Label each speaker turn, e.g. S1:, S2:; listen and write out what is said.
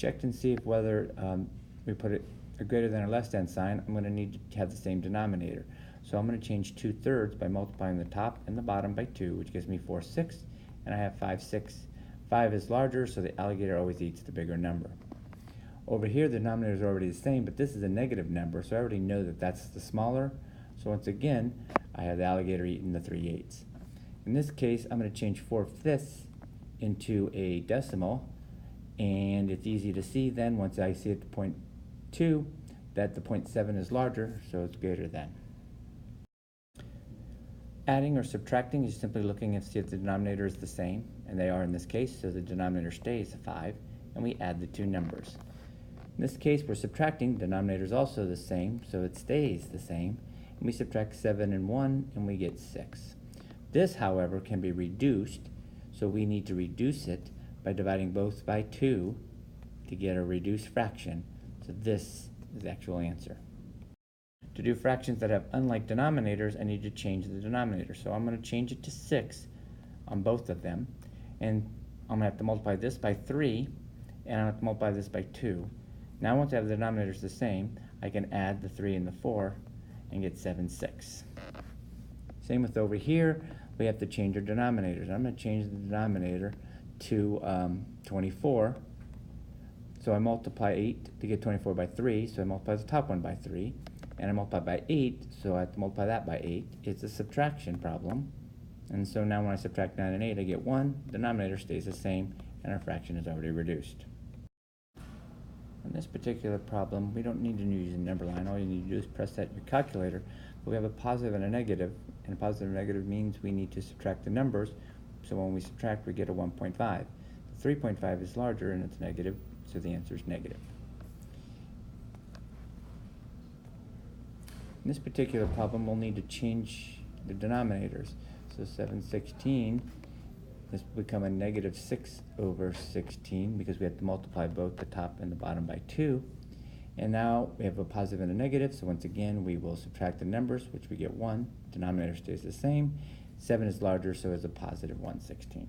S1: check and see if whether we put it a greater than or less than sign, I'm going to need to have the same denominator. So I'm going to change 2/3 by multiplying the top and the bottom by 2, which gives me 4/6, and I have 5/6. 5 is larger, so the alligator always eats the bigger number. Over here, the denominator is already the same, but this is a negative number, so I already know that that's the smaller. So once again, I have the alligator eating the 3/8. In this case, I'm going to change 4/5 into a decimal, and it's easy to see then, once I see at the point 2, that the 0.7 is larger, so it's greater than. Adding or subtracting is simply looking and see if the denominator is the same, and they are in this case, so the denominator stays 5, and we add the two numbers. In this case, we're subtracting, denominator is also the same, so it stays the same, and we subtract 7 and 1, and we get 6. This, however, can be reduced, so we need to reduce it by dividing both by 2 to get a reduced fraction, so this is the actual answer. To do fractions that have unlike denominators, I need to change the denominator. So I'm going to change it to 6 on both of them. And I'm going to have to multiply this by 3, and I'm going to have to multiply this by 2. Now once I have the denominators the same, I can add the 3 and the 4 and get 7/6. Same with over here, we have to change our denominators. I'm going to change the denominator to 24. So I multiply 8 to get 24 by 3, so I multiply the top one by 3. And I multiply by 8, so I have to multiply that by 8. It's a subtraction problem. And so now when I subtract 9 and 8, I get 1. The denominator stays the same, and our fraction is already reduced. In this particular problem, we don't need to use a number line. All you need to do is press that in your calculator. But we have a positive and a negative, and a positive and negative means we need to subtract the numbers. So when we subtract, we get a 1.5. The 3.5 is larger, and it's negative, so the answer is negative. In this particular problem, we'll need to change the denominators. So 7/16, this will become a negative 6/16 because we have to multiply both the top and the bottom by 2. And now we have a positive and a negative, so once again we will subtract the numbers, which we get 1. Denominator stays the same. 7 is larger, so it's a positive 1/16.